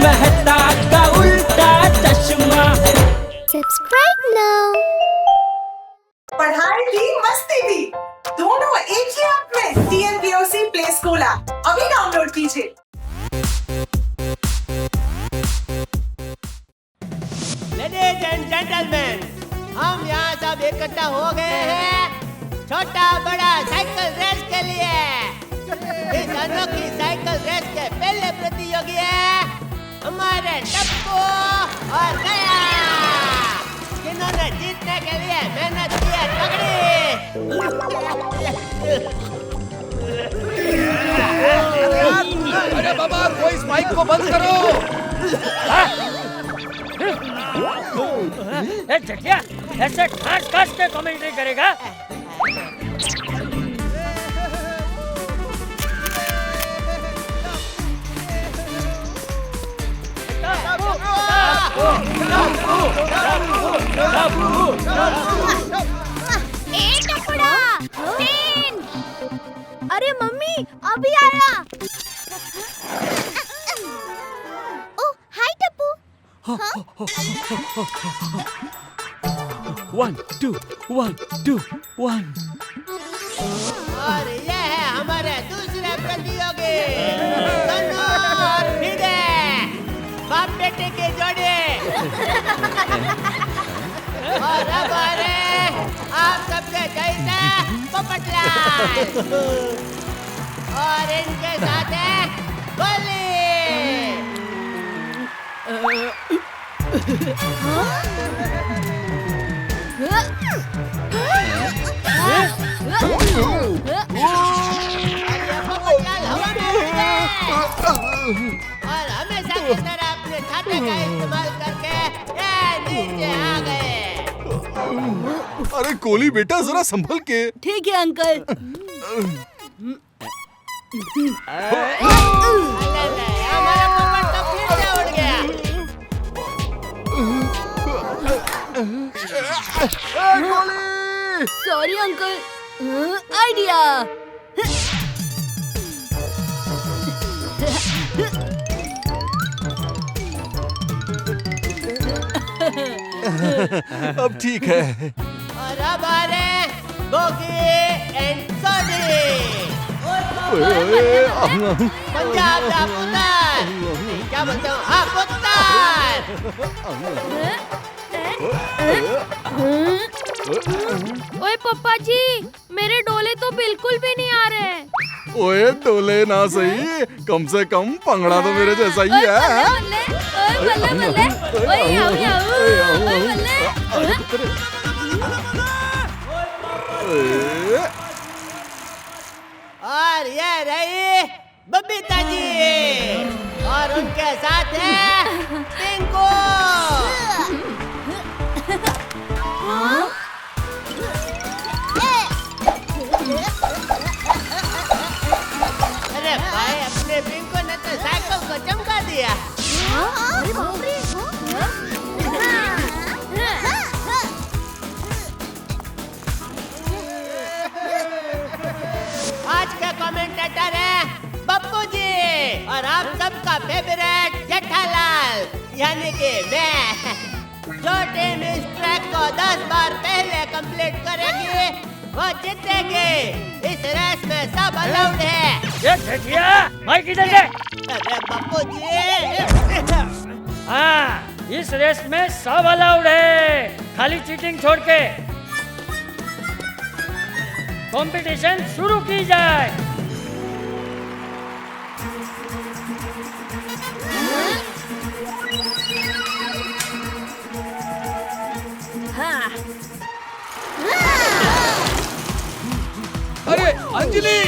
मेहता का उल्टा चश्मा। Subscribe now. पढ़ाई भी मस्ती भी दोनों एक ही ऐप में। TNPOC प्ले स्कूल ऐप अभी डाउनलोड कीजिए। लेडीज एंड जेंटलमैन, हम यहाँ सब इकट्ठा हो गए हैं छोटा बड़ा साइकिल रेस के लिए। इस अनोखी साइकिल रेस के पहले प्रतियोगी है हमारे टप्पू और गया, जिन्होंने जीतने के लिए मेहनत की है तगड़ी। अरे बाबा, कोई इस माइक को बंद करो। जटिया ऐसे खास खास के कमेंट्री करेगा? अरे मम्मी अभी आया। ओह हाय टप्पू। 1 2 1 2 1। और ये है हमारे दूसरे प्रतियोगी तनु और फिदे, बाप बेटे की जोड़ी। और अब आ रहे आप सबसे जैसे पोपटलाल, और इनके साथ है गोली। और हमेशा की तरह अपने छाते का इस्तेमाल करके ये नीचे आ गए। अरे कोली बेटा, जरा संभल के। ठीक है अंकल। हमारा पोपट तो फिर से उड़ गया। कोली! Sorry uncle. आइडिया। अब ठीक है। और अब आ रहे गोगी एंड सोनी, पंजाब का पुत्र। क्या बोलते हो आप पुत्र? ओए पप्पा जी, मेरे डोले तो बिल्कुल भी नहीं आ रहे। ओए डोले ना सही, कम से कम पंगड़ा तो मेरे जैसा ही है। और ये रही बबीता जी, और उनके साथ है टिंकू। अरे भाई, अपने पिंकू ने तो साइकिल को चमका दिया। आज के कमेंटेटर है पप्पू जी, और आप सबका फेवरेट जेठालाल, यानी कि मैं। जो टीम इस ट्रैक को 10 बार पहले कंप्लीट करेगी वो जीतेगी। इस रेस में सब अलाउड है। ये जटिया माइक इधर दे। अरे पप्पू जी, हाँ, इस रेस में सब अलाउड है, खाली चीटिंग छोड़ के। कंपटीशन शुरू की जाए। अरे अंजलि!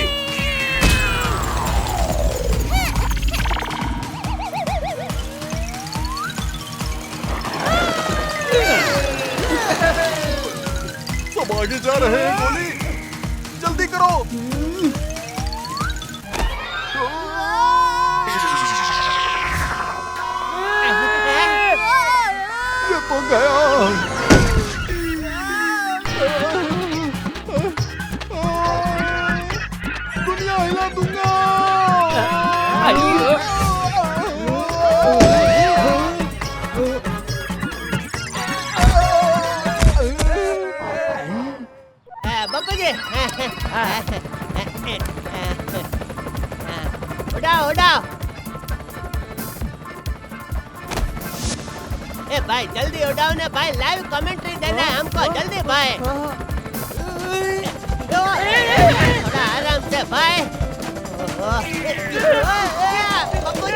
सब आगे जा रहे हैं गोली, जल्दी करो। ये तो गया। दुनिया हिला दूंगा। ए भाई जल्दी उठाओ ना भाई, लाइव कमेंट्री देना है हमको, जल्दी भाई। थोड़ा आराम से भाई। पप्पू जी!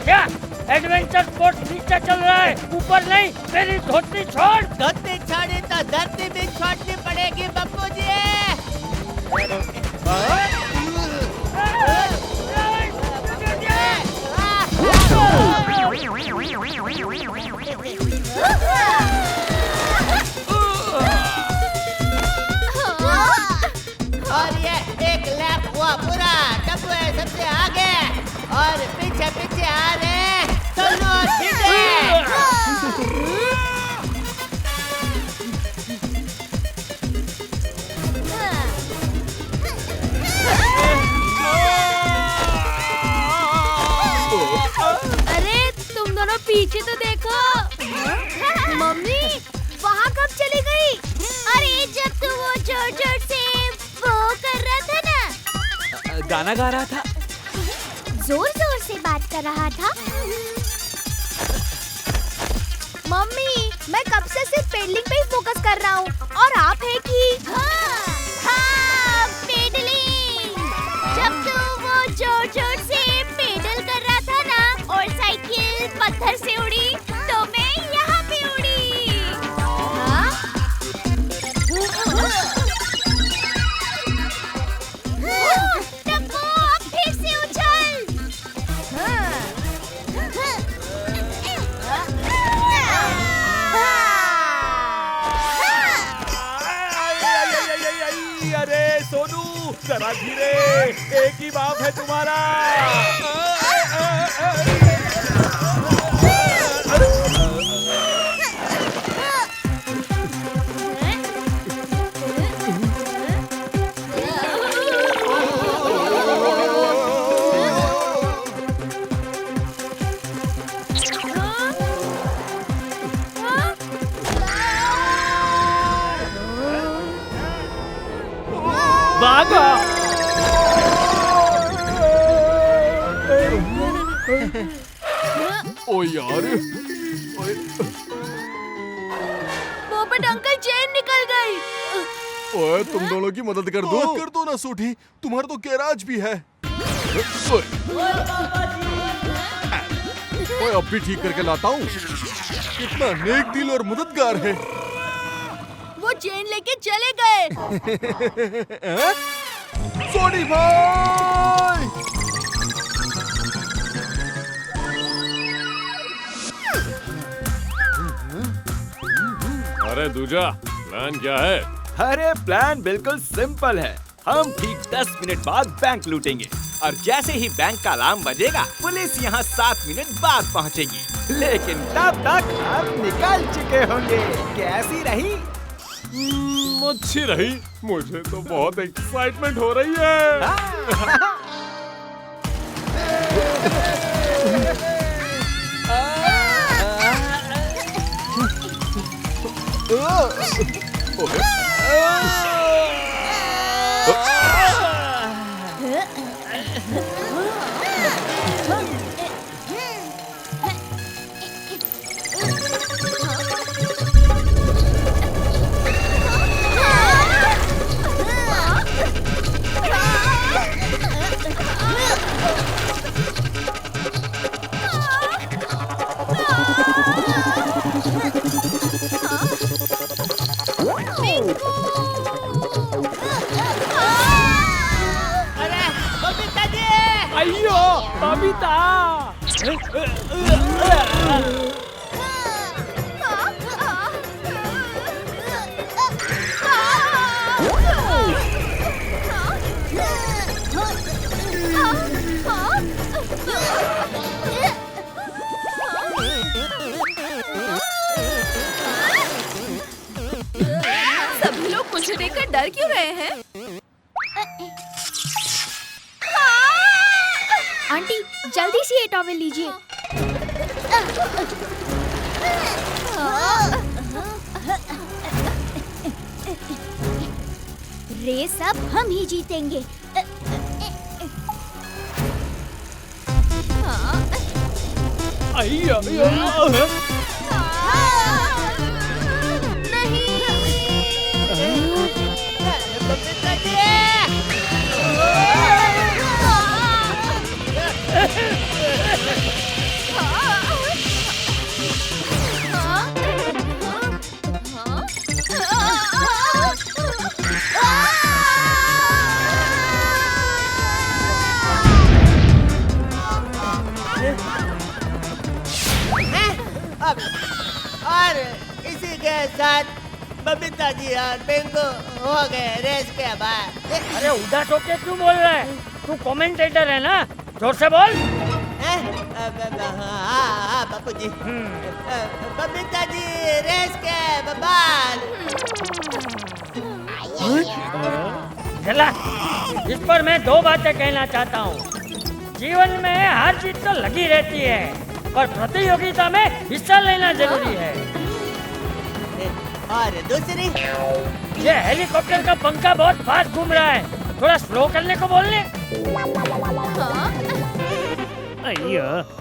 क्या एडवेंचर स्पोर्ट्स नीचे चल रहा है, ऊपर नहीं। मेरी धोती छोड़। धोती छोड़ी तो धरती भी छोड़नी पड़ेगी पप्पू जी। और ये 1 लाख हुआ पूरा। टप्पू है सबसे आगे और पीछे पीछे आ रहे दोनों सीधे। अरे तुम दोनों पीछे तो देखो। मम्मी वहाँ कब चली गई? अरे जब तू वो जोर-जोर से वो कर रहा था ना, गाना गा रहा था। जोर-जोर से बात कर रहा था। मम्मी मैं कब से सिर्फ पेडलिंग पे ही फोकस कर रहा हूँ और आप है कि हाँ, पेडलिंग। जब तू वो जोर-जोर से पेडल कर रहा था ना और साइकिल पत्थर से उड़ी तो मैं यहाँ पे उड़ी। हाँ? टप्पू अब फिर से उछल। अरे सोनू जरा धीरे, एक ही बाप है तुम्हारा। भागा। ओ यार, पोपट अंकल चेन निकल गई। ओए तुम दोनों की मदद कर दो ना सूठी, तुम्हारा तो गैराज भी है। ओए अब भी ठीक करके लाता हूँ। कितना नेक दिल और मददगार है। वो चेन लेके चले गए। सोनी भाई! अरे दूजा, प्लान क्या है? अरे प्लान बिल्कुल सिंपल है। हम ठीक 10 मिनट बाद बैंक लूटेंगे और जैसे ही बैंक का अलार्म बजेगा पुलिस यहाँ 7 मिनट बाद पहुँचेगी। लेकिन तब तक हम निकल चुके होंगे। कैसी रही? अच्छी रही। मुझे तो बहुत एक्साइटमेंट हो रही है। अरे बबीता जी! अयो बबीता। सभी लोग मुझे देखकर डर क्यों रहे हैं? आंटी जल्दी से ये टॉवेल लीजिए। रेस अब हम ही जीतेंगे। अय्या, बबीता जी अब और इसी के साथ बबीता जी और पिंकू हो गए रेस के बाद। अरे उदास होके क्यों बोल रहा है? तू कमेंटेटर है ना, जोर से बोल। हाँ बापू जी। बबीता जी रेस के बाद। चला, इस पर मैं दो बातें कहना चाहता हूँ। जीवन में हार जीत तो लगी रहती है, पर प्रतियोगिता में हिस्सा लेना जरूरी है। और दूसरी, ये हेलीकॉप्टर का पंखा बहुत फास्ट घूम रहा है, थोड़ा स्लो करने को बोलने।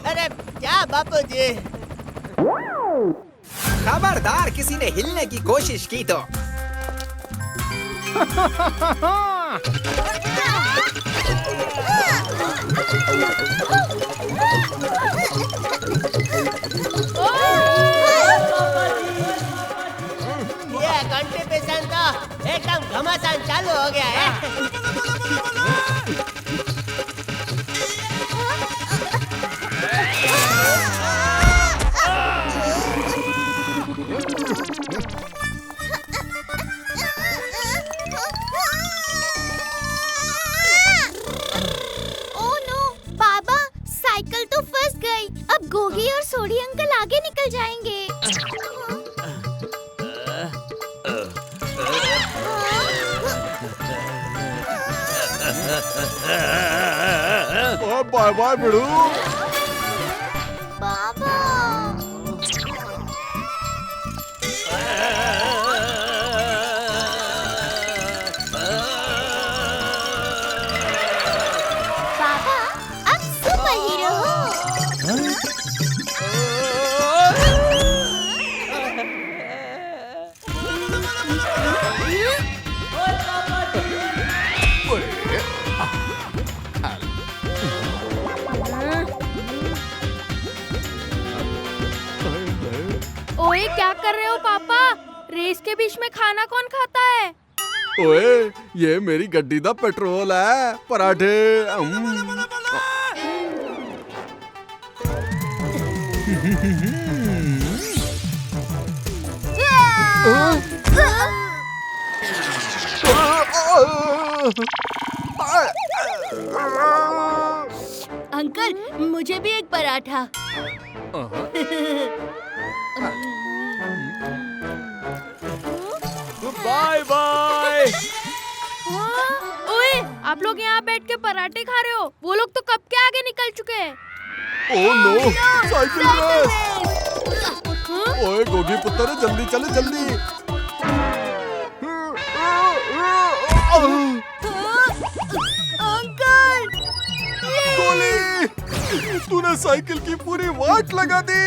अरे क्या बापू जी। खबरदार किसी ने हिलने की कोशिश की तो। ये कंट्रीब्यूशन तो एकदम घमासान चालू हो गया है। ओह नो, बाबा साइकिल तो फंस गई। अब गोगी और सोडी अंकल आगे निकल जाएंगे। Bye bye बिड़ू। बाबा बाबा अब सुपर हीरो हो। ओए क्या कर रहे हो पापा? रेस के बीच में खाना कौन खाता है? ओए ये मेरी गड्डी दा पेट्रोल है। पराठे अंकल मुझे भी एक पराठा। Bye bye. ओए आप लोग यहाँ बैठ के पराठे खा रहे हो, वो लोग तो कब के आगे निकल चुके हैं। Oh no, cycle race. ओए गोगी पुत्र जल्दी चले जल्दी। अंकल गोली, तूने साइकिल की पूरी वाट लगा दी।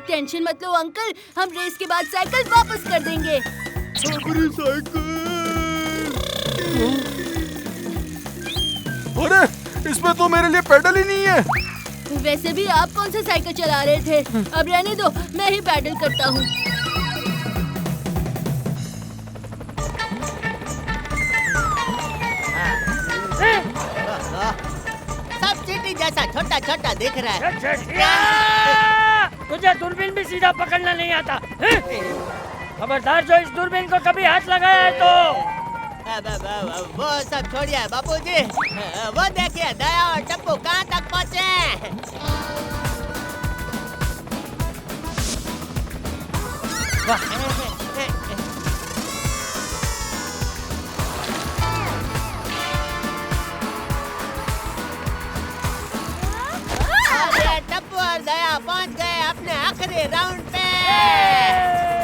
टेंशन मत लो अंकल, हम रेस के बाद साइकिल वापस कर देंगे। मेरी साइकिल। अरे इसमें तो मेरे लिए पेडल ही नहीं है। वैसे भी आप कौन सा साइकिल चला रहे थे? अब रहने दो, मैं ही पैडल करता हूँ। सब चींटी जैसा छोटा छोटा दिख रहा है। तुझे दूरबीन भी सीधा पकड़ना नहीं आता हैं? खबरदार जो इस दूरबीन को कभी हाथ लगाया है तो। वो सब छोड़िए बापूजी, वो देखिए दया और टप्पू कहाँ तक पहुँचे। टप्पू और दया पहुँच गए अपने आखिरी राउंड पे।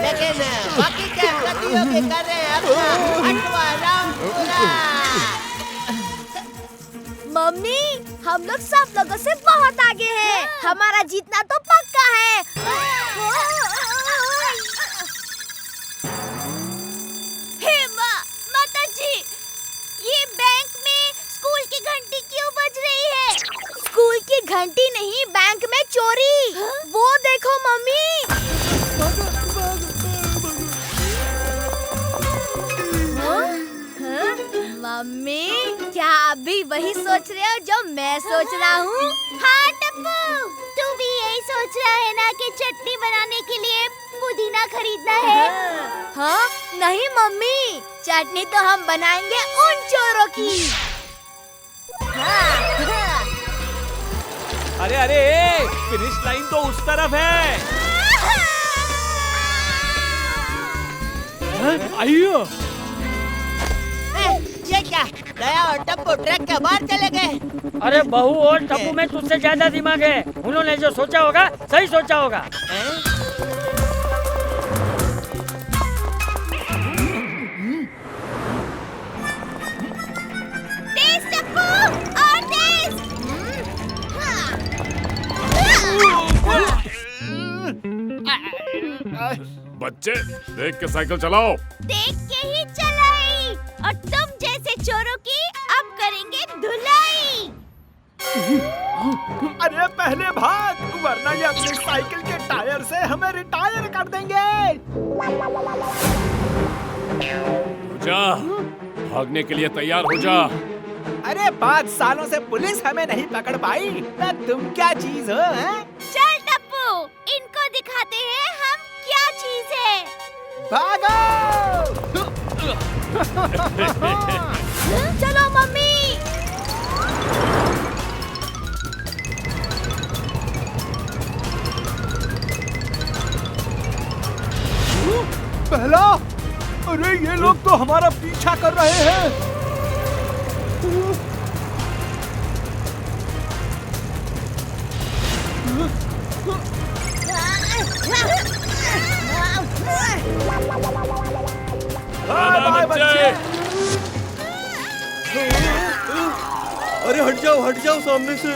लेकिन बाकी क्या प्रतियोगी कर रहे हैं अपना 8वां राउंड पूरा। मम्मी, हम लोग सब लोगों से बहुत आगे हैं। हमारा जीतना तो पक्का है। हे माता जी, ये बैंक में स्कूल की घंटी क्यों बज रही है? स्कूल की घंटी नहीं, बैंक में चोरी। वो देखो मम्मी। मम्मी, क्या आप भी वही सोच रहे हो जो मैं सोच रहा हूँ? हाँ टप्पू, तू भी यही सोच रहा है ना कि चटनी बनाने के लिए पुदीना खरीदना है? हाँ? नहीं मम्मी, चटनी तो हम बनाएंगे उन चोरों की। अरे अरे, फिनिश लाइन तो उस तरफ है। आइयो। ये क्या, दया और टप्पू ट्रैक के बाहर चले गए। अरे बहू और टप्पू में तुझसे ज्यादा दिमाग है। उन्होंने जो सोचा होगा सही सोचा होगा। तेज टप्पू, और तेज। बच्चे देख के साइकिल चलाओ। देख के ही चलाई, और तुम जैसे चोरों की अब करेंगे धुलाई। अरे पहले भाग, वरना ये अपनी साइकिल के टायर से हमें रिटायर कर देंगे। जा, भागने के लिए तैयार हो जा। अरे 5 सालों से पुलिस हमें नहीं पकड़ पाई, तो तुम क्या चीज हो? हैं? चल टप्पू, इनको दिखाते हैं हम क्या चीज है। भागो! चलो मम्मी। पहला, अरे ये लोग तो हमारा पीछा कर रहे हैं। बाय बच्चे। अरे हट जाओ सामने से।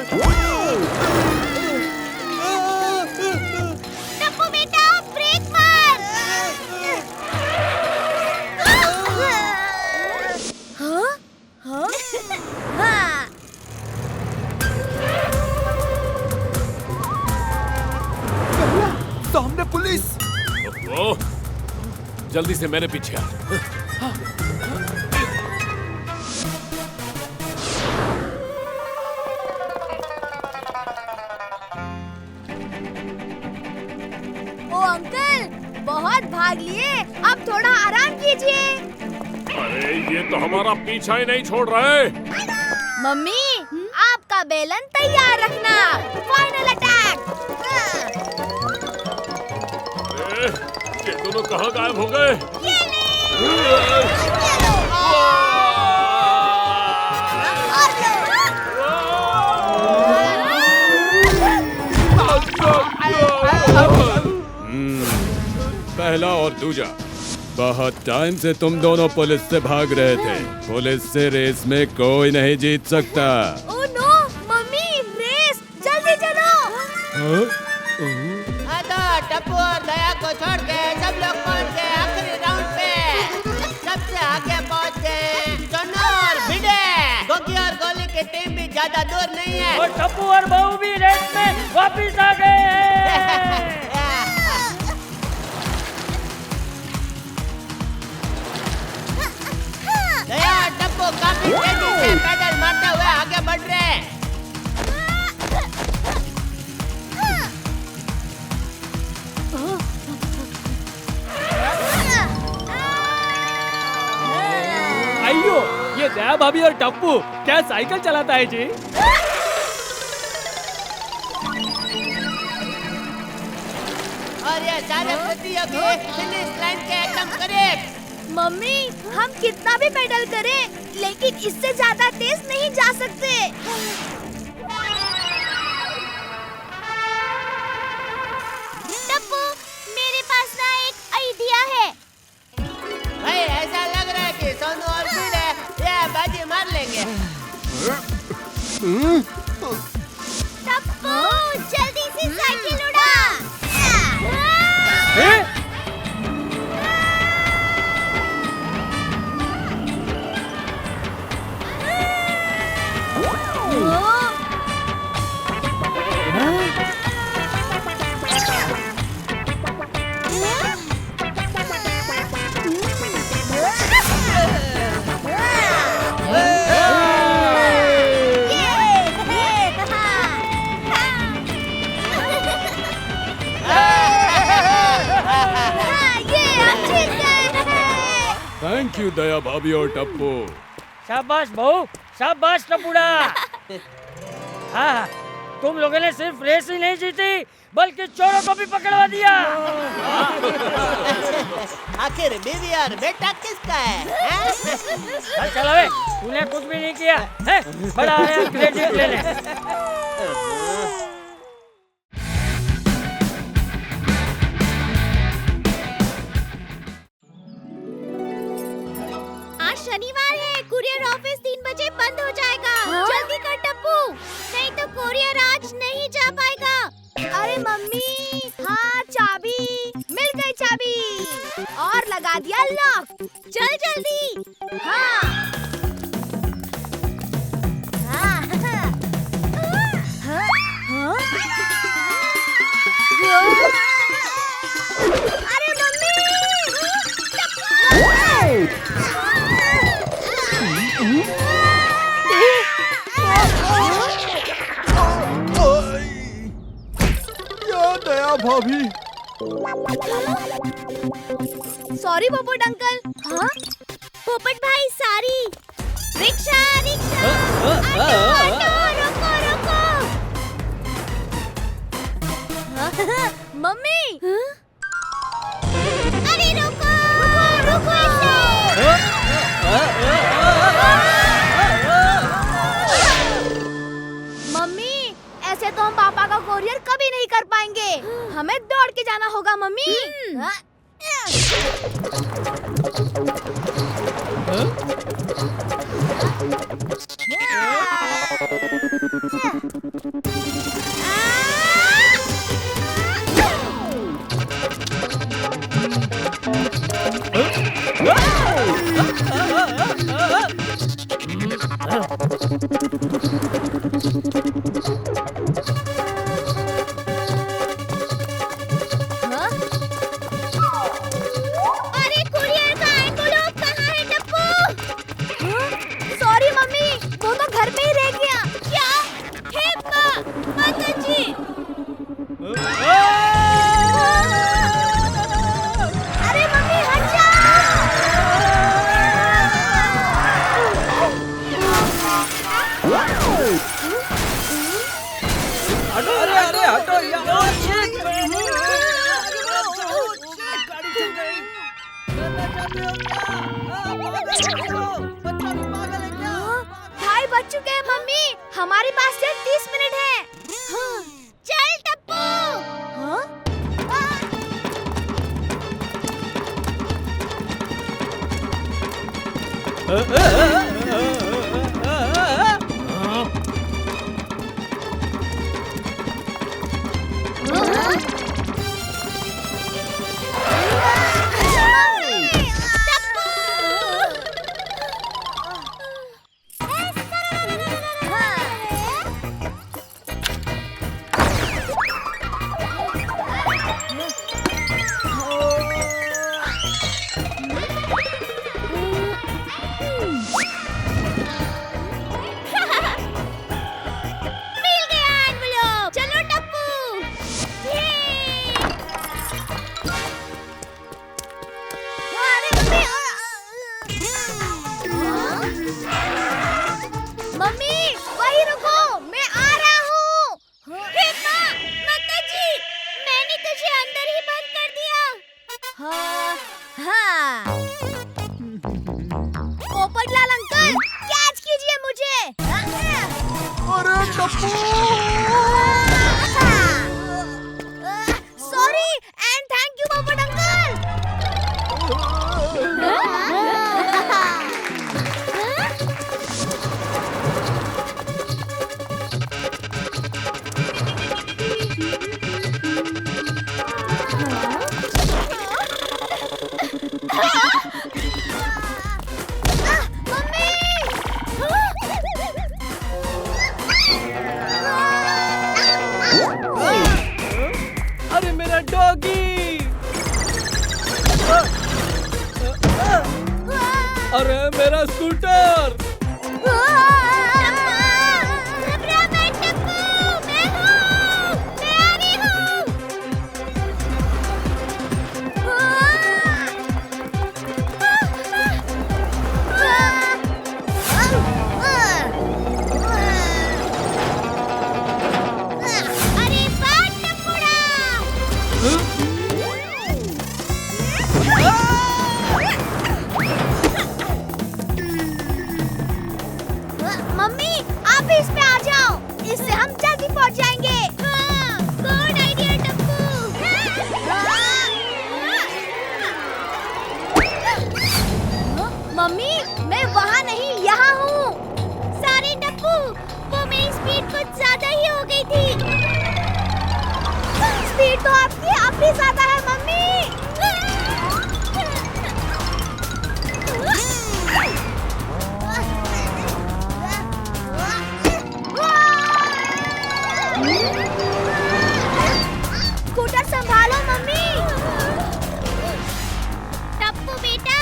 टप्पू बेटा, ब्रेक मार। हाँ? हाँ? हाँ। सामने पुलिस। ओह, जल्दी से मेरे पीछे आ। ओ अंकल, बहुत भाग लिए, अब थोड़ा आराम कीजिए। अरे ये तो हमारा पीछा ही नहीं छोड़ रहे। मम्मी, आपका बेलन तैयार रखना। Final attack. अरे, ये दोनों कहाँ गायब हो गए? पहला और दूजा, बहुत टाइम से तुम दोनों पुलिस से भाग रहे थे। पुलिस से रेस में कोई नहीं जीत सकता। ओह नो, मम्मी, रेस, जल्दी चलो। हाँ तो टप्पू और दया को छोड़ के सब लोग पहुंच गए आखिरी राउंड पे। सबसे आगे पहुंच गए चन्नू और भिड़े। गोगी और गोली की टीम भी ज्यादा दूर नहीं है। और टप्पू और बहू भी रेस में वापिस आ गए हैं। दया और टप्पू काफी तेजी से पैडल मारते हुए आगे बढ़ रहे हैं। आइयो, ये दया भाभी और टप्पू क्या साइकिल चलाता है जी? और ये सारे प्रतियोगी फिनिश लाइन के एकदम करीब। मम्मी, हम कितना भी पेडल करें, लेकिन इससे ज्यादा तेज नहीं जा सकते। टप्पू, मेरे पास ना एक आइडिया टप्पू जल्दी से साइकिल उड़ा। थैंक यू दया भाभी और टप्पू। शाबाश बहू, शाबाश टपुड़ा। हाँ, तुम लोगों ने सिर्फ रेस ही नहीं जीती बल्कि चोरों को भी पकड़वा दिया। आखिर बीवी और बेटा किसका है? चलो बे, तूने कुछ भी नहीं किया है? बड़ा आया क्रेडिट लेने। आज शनिवार है, कुरियर ऑफिस 3 बजे बंद हो जाएगा। जल्दी कर टप्पू, नहीं तो कुरियर आज नहीं जा पाएगा। अरे मम्मी, हाँ चाबी मिल गई, चाबी और लगा दिया लॉक। चल जल्दी। हाँ हाँ हाँ हाँ। अरे मम्मी, दया भाभी। सॉरी पोपट अंकल। हाँ पोपट भाई sorry. Rickshaw rickshaw, auto auto, रुको रुको। मम्मी, अरे रुको रुको इसे। मम्मी, ऐसे तो हम पापा का कोरियर कभी नहीं कर पाएंगे। हमें दौड़ के जाना होगा मम्मी। अरे कुरियर का एनवेलप कहाँ है टप्पू? सॉरी मम्मी, वो तो घर में ही रह गया। क्या? हे माता जी। अरे मम्मी हट जा। अरे अरे हटो यार। भाई बच चुके हैं मम्मी, हमारे पास सिर्फ 30 मिनट है। चल टप्पू। पोपटलाल अंकल, कैच कीजिए मुझे। अरे Tappu. Sorry and thank you पोपट अंकल। अरे मेरा स्कूटर! मम्मी आप भी इसमें आ जाओ, इससे हम जल्दी पहुंच जाएंगे। Good idea Tappu. मम्मी मैं वहाँ नहीं यहाँ हूँ। सॉरी टप्पू, वो मेरी स्पीड कुछ ज्यादा ही हो गई थी। स्पीड तो आपकी अब भी ज्यादा है मम्मी। स्कूटर संभालो मम्मी। टप्पू बेटा,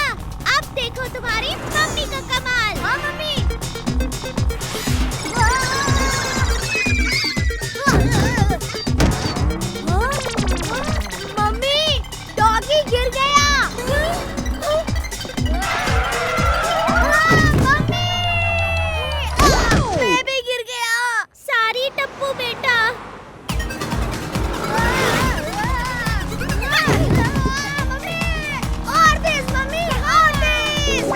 अब देखो तुम्हारी मम्मी का कमाल। हाँ मम्मी। मम्मी डॉगी गिर गया। मम्मी मैं भी गिर गया। सॉरी टप्पू बेटा। और तेज मम्मी, और तेज।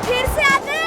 फिर से आते।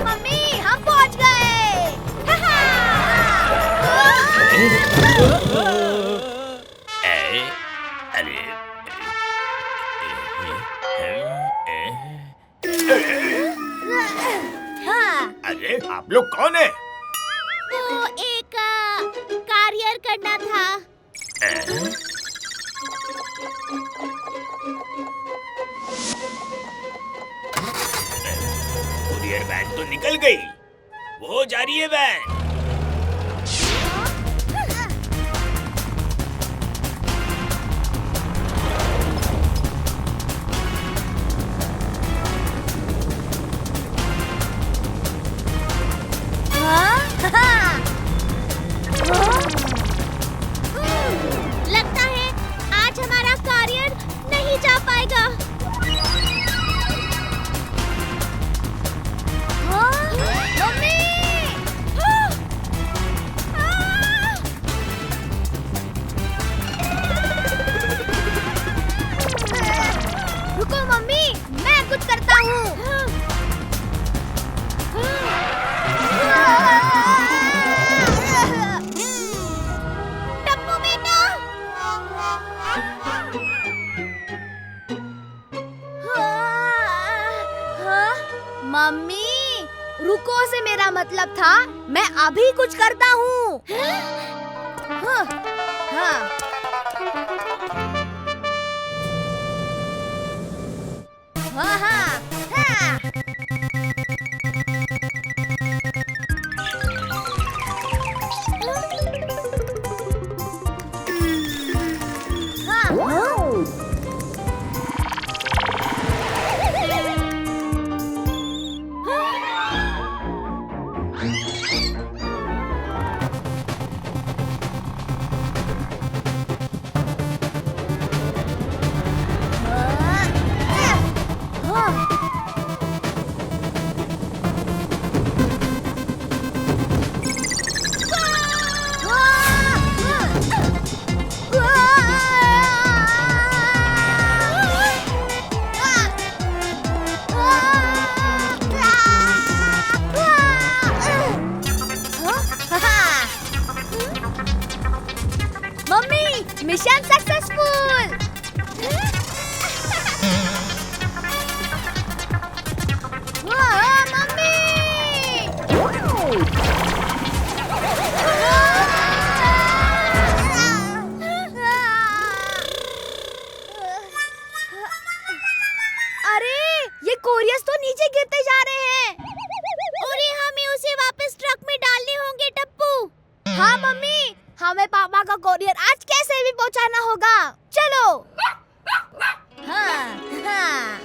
मम्मी अरे आप लोग कौन है? वो एक कार्य करना था। निकल गई। वो जा रही है वैन। लगता है आज हमारा कॉरियर नहीं जा पाएगा। मम्मी! रुको मम्मी, मैं कुछ करता हूँ। टप्पू बेटा! मम्मी, रुको से मेरा मतलब था मैं अभी कुछ करता हूँ। Mission successful. मम्मी! अरे ये कोरियस तो नीचे गिरते जा रहे हैं। अरे हमें उसे वापस ट्रक में डालने होंगे टप्पू। हाँ मम्मी, हमें पापा का कोरियर आज कैसे भी पहुंचाना होगा। चलो। हाँ, हाँ।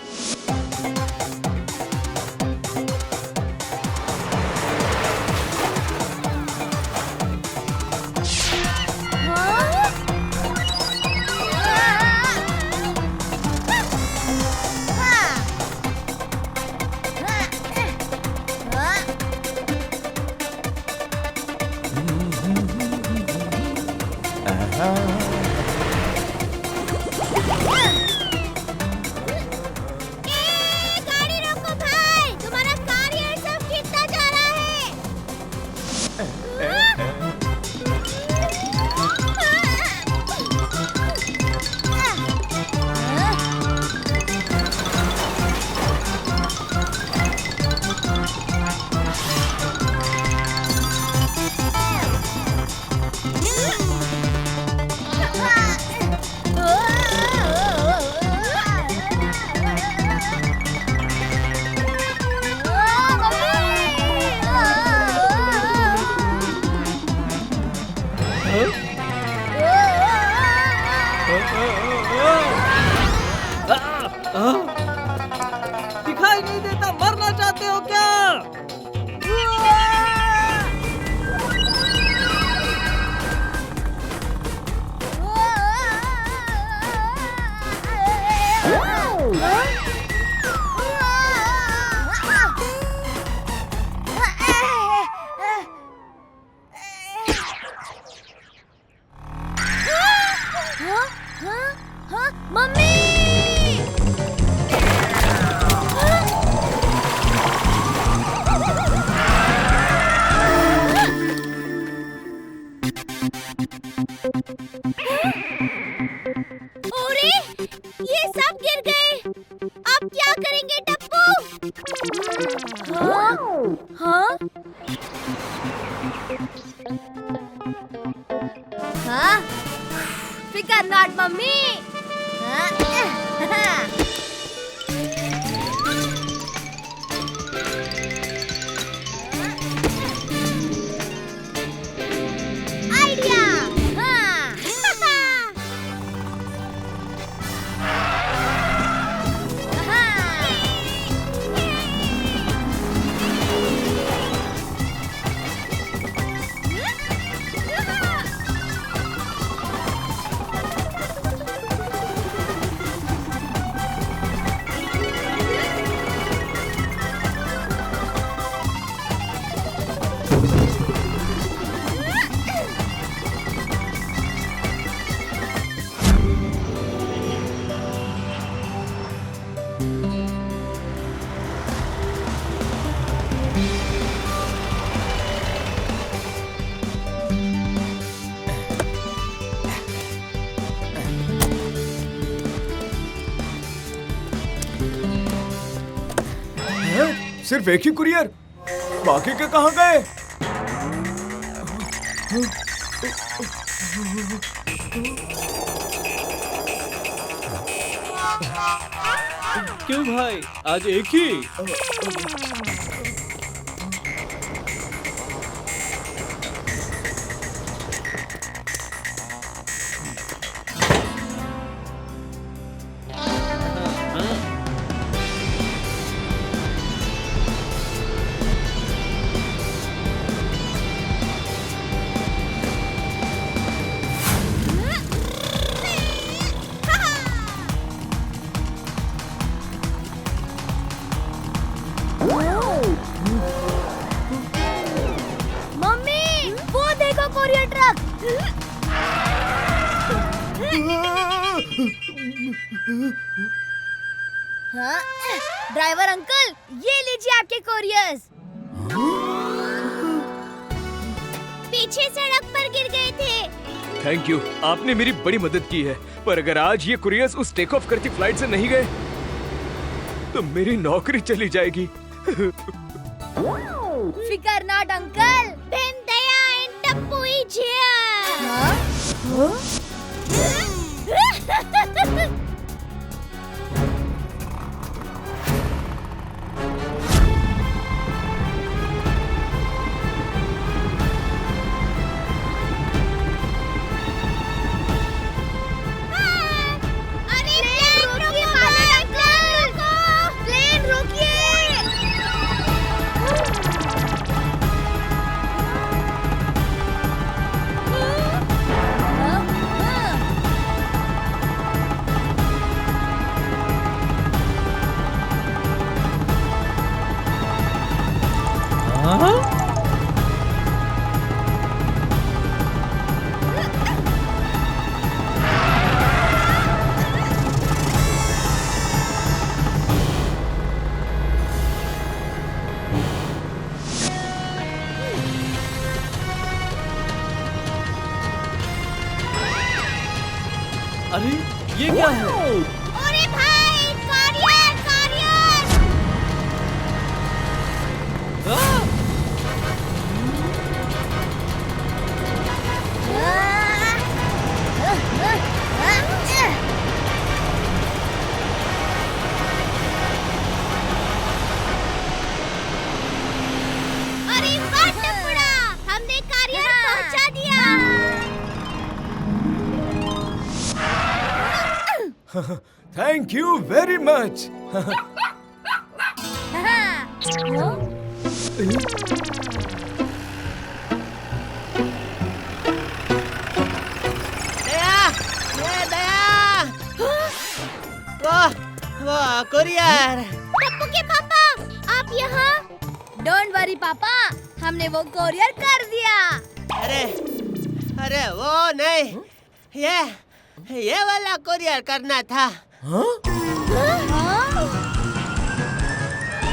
गाड़ी रोको भाई, तुम्हारा कॉरियर सब गिरता जा रहा है। दिखाई नहीं देता, मरना चाहते हो क्या? मम्मी! अरे ये सब गिर गए। अब क्या करेंगे टप्पू? हाँ? हाँ? हाँ? फिकर नॉट मम्मी। सिर्फ एक ही कुरियर, बाकी के कहाँ गए? क्यों भाई, आज एक ही? मम्मी, वो देखो कोरियर ट्रक। हाँ, ड्राइवर अंकल, ये लीजिए आपके कोरियर्स। पीछे सड़क पर गिर गए थे। थैंक यू, आपने मेरी बड़ी मदद की है। पर अगर आज ये कुरियर्स उस टेक ऑफ करती फ्लाइट से नहीं गए तो मेरी नौकरी चली जाएगी। फिकर not uncle, Ben Daya and Tappu is here. अरे प्लेन रोको, प्लेन रोकिए। अरे ये क्या है? अरे भाई, कोरियर, कोरियर। अरे वाह टुकड़ा, हमने कोरियर पहुंचा दिया। Thank you very much. Daya, ये दया। वाह, वाह कुरियर। टप्पू के पापा, आप यहाँ? डोंट वरी पापा, हमने वो कोरियर कर दिया। अरे, अरे वो नहीं, ये वाला कुरियर करना था। हाँ?